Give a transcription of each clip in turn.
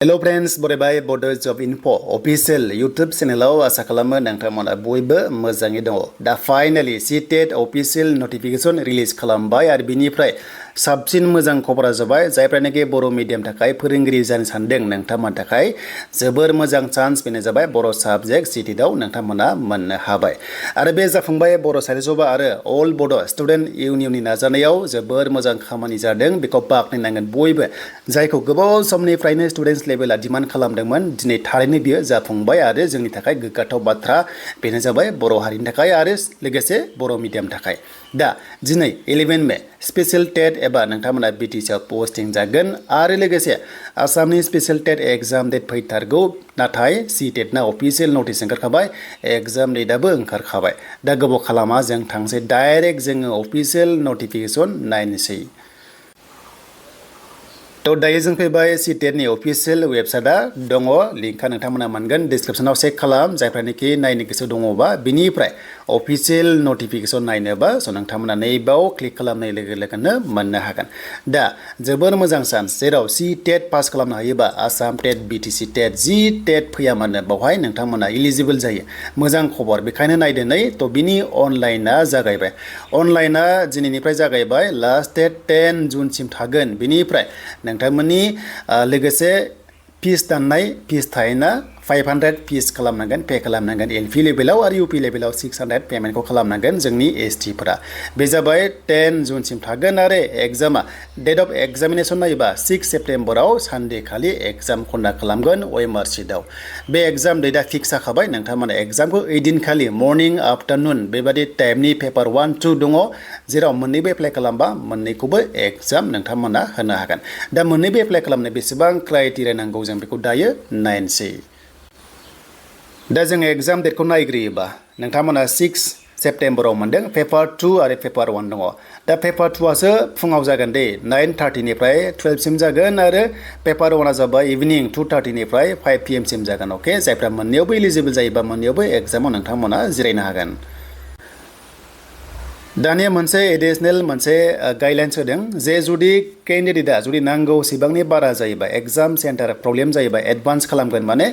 Hello friends, बरायबाय Bodo Job Info official YouTube channel आसा खालामो नोंथांमोना बयबो मोजाङै दङ। दा finally CTET official notification release खालामबाय आरो बिनिफ्राय साबसिन मोजां खबरा जाबाय जायफ्रानोखि बर' मिडियाम थाखाय फोरोंगिरि जानो सानदों नोंथांमोन थाखाय जोबोर मोजां चान्स बेनो जाबाय बर' साबजेक्ट CTET आव नोंथांमोना मोननो हाबाय। आरो बे जाफुंबाय बर' साहित्य आरो अल बड' स्टुडेन्ट इउनियननि नाजानायाव जोबोर मोजां खामानि जादों बेखौ बाख्नायनांगोन बयबो जायखौ गोबाव समनिफ्रायनो स्टुडेन्टस लेभेला डिमान्ड खालामदोंमोन दिनै थारैनो बियो जाफुंबाय आरो जोंनि थाखाय गोग्गाथाव बाथ्रा बेनो जाबाय बर' हारिनि थाखाय आरो लोगोसे बर' मिडियाम थाखाय। दा दिनै 11 मे स्पेशल टेट एबा नोंथांमोना BTC आव पोस्टिं जागोन आरो लोगोसे आसामनि स्पेशल टेट एग्जाम डेट फैथारगौ नाथाय CTET ना अफिसियेल नटिस ओंखारखाबाय एग्जाम डेटआबो ओंखारखाबाय। दा गोबाव खालामा जों थांसै डाइरेक्ट जोङो अफिसियेल नटिफिकेशन नायनोसै। तो दायो जों फैबाय CTET नि अफिसियेल वेबसाइटआ दङ लिंकआ नोंथांमोना मोनगोन डिस्क्रिप्शनाव चेक खालाम जायफ्रानोखि नायनो गोसो दङबा बिनिफ्राय अफिसियेल नटिफिकेशन नायनोबा नोंथांमोना नैबाव क्लिक खालामनाय लोगो लोगोनो मोननो हागोन। दा जोबोर मोजां चान्स जेराव CTET पास खालामनो हायोबा आसाम टेट BTC टेट जि टेट फैया मानो बावहाय नोंथांमोना इलिजिबल जायो। मोजां खबर बेखायनो नायदो नै तो बिनि अनलाइना जागायबाय। अनलाइना दिनैनिफ्राय जागायबाय लास्ट डेट 10 जुनसिम थागोन। बिनिफ्राय नोंथांमोननि लोगोसे फिस दाननाय फिस थायोना 500 फिस खालामनांगोन पे खालामनांगोन LP लेभेलाव आरो UP लेभेलाव 600 पेमेन्टखौ खालामनांगोन जोंनि ST फोरा। बे जाबाय 10 जुनसिम थागोन आरो एग्जामा डेट अफ एग्जामिनेशन नायोबा 6 सेप्टेम्बराव सानडे खालि एग्जाम कन्डाक्ट खालामगोन OMR सिटआव। बे एग्जाम डेटआ फिक्स जाखाबाय नोंथांमोना एग्जामखौ ओइदिनखालि मर्निं आफ्टारनुन बेबादि टाइपनि पेपार 1 2 दङ जेराव मोननैबो एप्लाइ खालामबा मोननैखौबो एग्जाम नोंथांमोना होनो हागोन। दा मोननैबो एप्लाइ खालामनो बेसेबां क्राइटेरिया नांगौ जों बेखौ दायो नायनोसै। दा जों एग्जाम डेटखौ नायग्रोयोबा नोंथांमोना 6 सेप्टेम्बराव मोनदों पेपार 2 आरो पेपार 1 दङ। दा पेपार 2 आसो फुङाव जागोन दे 9:30 निफ्राय 12 सिम जागोन आरो पेपार 1 आ जाबाय इभिनिं 2:30 निफ्राय 5 PM सिम जागोन। अके जायफ्रा मोननैयावबो इलिजिबल जायोबा मोननैयावबो एग्जामाव नोंथांमोना जिरायनो हागोन। दानिया मोनसे एडिशनेल मोनसे गाइडलाइन्स होदों जे जुदि कैंडिडेटआ जुदि नांगौ सिबांनि बारा जायोबा एग्जाम सेन्टार प्रब्लेम जायोबा एडभान्स खालामगोन माने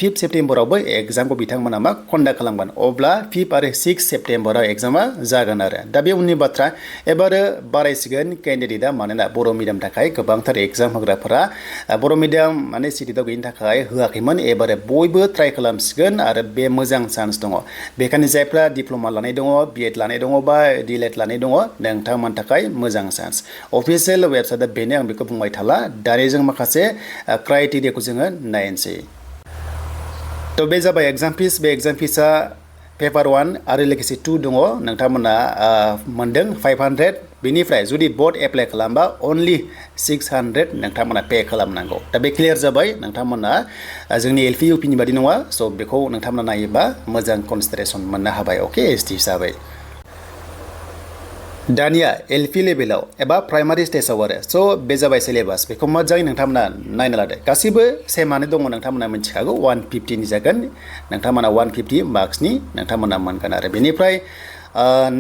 5 सेप्टेम्बरावबो एग्जामखौ बिथांमोना मा कन्डाक्ट खालामगोन अब्ला 5 आरो 6 सेप्टेम्बराव एग्जामा जागोन आरो। दा बे उननि बाथ्रा एबार बारायसिगोन कैंडिडेटआ मानोना बर' मिडियाम थाखाय गोबांथार एग्जाम होग्राफोरा बर' मिडियाम माने CTET आव गैयिनि थाखाय होआखैमोन एबार बयबो ट्राइ खालामसिगोन आरो बे मोजां चान्स दङ। बेखायनो जायफ्रा डिप्ल'मा लानाय दङ B.Ed लानाय दङ बा D.Led लानाय दङ नोंथांमोन थाखाय मोजां चान्स। अफिसियेल वेबसाइटआ बेनो आं बेखौ बुंबाय थाला दायो जों माखासे क्राइटेरियाखौ जोङो नायनोसै। तो बे जाबाय एग्जाम फिस बे एग्जाम फिसआ पेपार 1 आरो लोगोसे 2 दङ नोंथांमोना मोनदों 500 बेनिफ्राय जुदि बोथ एप्लाइ खालामबा अनलि 600 नोंथांमोना पे खालामनांगौ। दा बे क्लियार जाबाय नोंथांमोना जोंनि LP UP नि बादि नङा स' बेखौ नोंथांमोना नायोबा मोजां कनसिडारेसन मोननो हाबाय। अके ST हिसाबै दानिया LP लेभेलाव एबा प्राइमारि स्टेजाव आरो स' बे जाबाय सिलेबास बेखौ मोजाङै नोंथांमोना नायना लादो गासिबो सेमानो दङ नोंथांमोना मिथिखागौ 150 नि जागोन नोंथांमोना 150 मार्क्सनि नोंथांमोना मोनगोन आरो बेनिफ्राय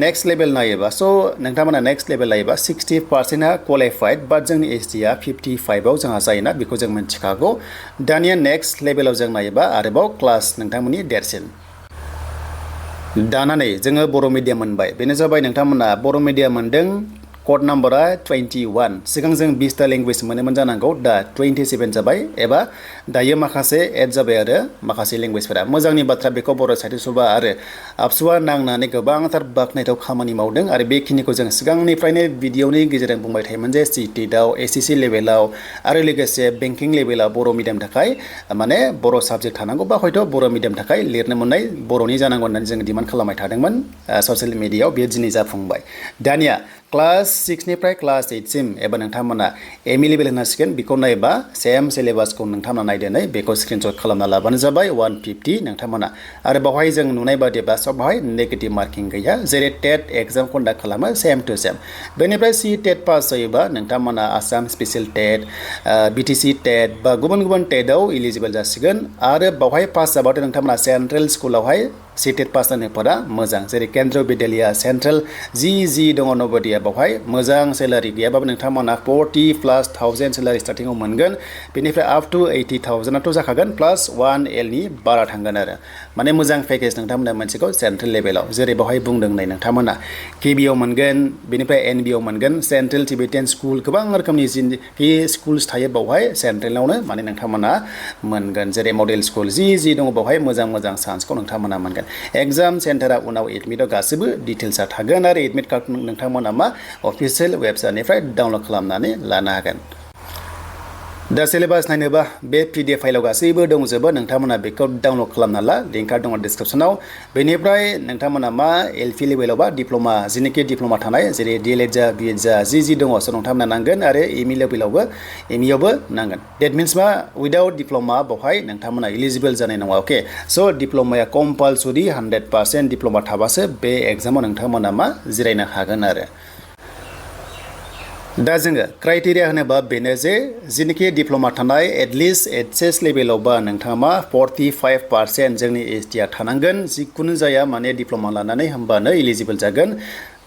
नेक्स्ट लेभेल नायोबा स' नोंथांमोना नेक्स्ट लेभेल नायोबा 60%आ क्वालिफाइड बाट जोंनि STआ 55 आव जोंहा जायोना बेखौ जों मिथिखागौ। दानिया नेक्स्ट लेभेलाव जों नायोबा आरोबाव क्लास नोंथांमोननि देरसिन दानानै जोङो बर' मिडियाम मोनबाय बेनो जाबाय नोंथांमोना बर' मिडियाम मोनदों कड नाम्बारा 21 सिगां जों 20टा लेंगुवेज मोनोमोन जानांगौ दा 27 जाबाय एबा दायो माखासे एड जाबाय आरो माखासे लेंगुवेजफोरा मोजांनि बाथ्रा बेखौ बर' साहित्य आरो आबसुआ नांनानै गोबांथार बाख्नायथाव खामानि मावदों आरो बेखिनिखौ जों सिगांनिफ्रायनो भिडिअनि गेजेरजों बुंबाय थायोमोन जे CTET आव SCC लेभेलाव आरो लोगोसे बेंकिं लेभेलाव बर' मिडियाम थाखाय माने बर' साबजेक्ट थानांगौ बा हयथ' बर' मिडियाम थाखाय लिरनो मोननाय बर'नि जानांगौ होननानै जों डिमान्ड खालामबाय थादोंमोन ससियेल मिडियायाव बेयो दिनै जाफुंबाय। दानिया क्लास 6 निफ्राय क्लास 8 सिम एबा नोंथांमोना ME लेभेल होनांसिगोन बेखौ नायबा सेम सिलेबासखौ नोंथांमोना नायदोनै बेखौ स्क्रिनशट खालामना लाबानो जाबाय 150 नोंथांमोना आरो बावहाय जों नुनाय बादिब्ला बावहाय नेगेटिभ मार्किं गैया जेरै टेट एग्जाम कन्डाक्ट खालामो सेम टु सेम। बेनिफ्राय CTET पास जायोबा नोंथांमोना आसाम स्पेशल टेट BTC टेट बा गुबुन गुबुन टेटआव इलिजिबल जासिगोन आरो बावहाय पास जाबाथाय नोंथांमोना सेन्ट्रेल स्कुलावहाय CTET पास जानायफोरा मोजां जेरै केन्द्र बिद्यालया सेन्ट्रेल जि दङ नबोदिया बावहाय मोजां सेलारि गैयाबाबो नोंथांमोना 40,000+ सेलारि स्टार्टिंआव मोनगोन बेनिफ्राय आप टु 80,000 जाखागोन प्लास 1L नि बारा थांगोन आरो माने मोजां पेकेज नोंथांमोना मोनसेखौ सेन्ट्रेल लेभेलाव जेरै बावहाय बुंदों नै नोंथांमोना केबिआव मोनगोन बेनिफ्राय एनबिआव मोनगोन सेन्ट्रेल टिबेटियान स्कुल गोबां रोखोमनि जिनोखि स्कुल्स थायो बावहाय सेन्ट्रेलावनो माने नोंथांमोना मोनगोन जेरै मडेल स्कुल जि दङ बावहाय मोजां चान्सखौ नोंथांमोना मोनगोन एग्जाम सेन्टारा उनाव एडमिटआव गासैबो डिटेल्सआ थागोन आरो एडमिट कार्ड नोंथांमोना मा अफिसियेल वेबसाइटनिफ्राय डाउनलड खालामनानै लानो हागोन दा सिलेबास नायनोबा बे PDF फाइलाव गासैबो दंजोबो नोंथांमोना बेखौ डाउनलड खालामना ला लिंकआ दङ डिसक्रिप्सनाव बेनिफ्राय नोंथांमोना मा LP लेभेलाव बा डिप्ल'मा जिनोखि डिप्ल'मा थानाय जेरै DLED जा BEd जा जि दङ स नोंथांमोना नांगोन आरो ME लेभेलावबो ME आवबो नांगोन डेट मिन्स मा उइदाउट डिप्ल'मा बावहाय नोंथांमोना इलिजिबल जानाय नङा अके स' डिप्ल'माया कम्पालसरि 100% डिप्ल'मा थाबासो बे एग्जामाव नोंथांमोना मा जिरायनो हागोन आरो दा जोङो क्राइटेरिया होनोबा बेनो जे जिनोखि डिप्ल'मा थानाय एटलिस्ट HS लेभेलावबा नोंथाङा मा 45% जोंनि STआ थानांगोन जिखुनु जाया माने डिप्ल'मा लानानै होमबानो इलिजिबल जागोन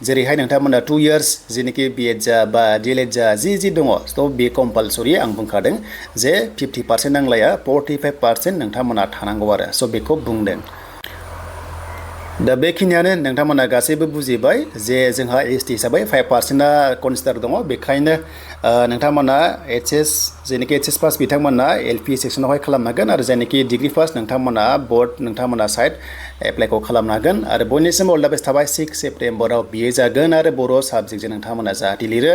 जेरैहाय नोंथांमोना 2 years जिनोखि BEd जा बा DLED जा जि दङ थ' बे कम्पालसरि आं बुंखादों जे 50% नांलाया 45% नोंथांमोना थानांगौ आरो स' बेखौ बुंदों दा बेखिनियानो नोंथांमोना गासैबो बुजिबाय जे जोंहा ST हिसाबै 5%आ कनसिडार दङ बेखायनो नोंथांमोना HS जेनोखि HS पास बिथांमोना LP सेक्सनावहाय खालामनांगोन आरो जायनोखि डिग्री पास नोंथांमोना बोर्ड नोंथांमोना साइड एप्लाइखौ खालामनांगोन आरो बयनिसिमबो अल दा बेस्ट थाबाय 6 सेप्टेम्बराव बियो जागोन आरो बर' साबजेक्टजों नोंथांमोना जाहाथे लिरो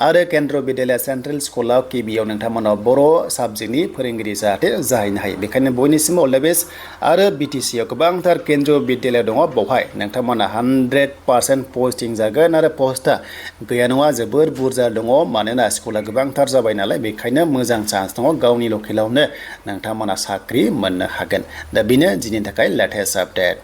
आरो केन्द्र बिद्यालय सेन्ट्रेल स्कुलाव केबिआव नोंथांमोना बर' साबजेक्टनि फोरोंगिरि जाहाथे जाहैनो हायो बेखायनो बयनिसिमबो अल दा बेस्ट आरो BTC आव गोबांथार केन्द्र बिद्यालय दङ बावहाय नोंथांमोना 100% पस्टिं जागोन आरो पस्टआ गैया नङा जोबोर बुरजा दङ मानोना स्कुला गोबांथार जाबाय नालाय बेखायनो मोजां चान्स दङ गावनि लकेलावनो नोंथांमोना साख्रि मोननो हागोन दा बेनो दिनैनि थाखाय लेटेस्ट आपडेट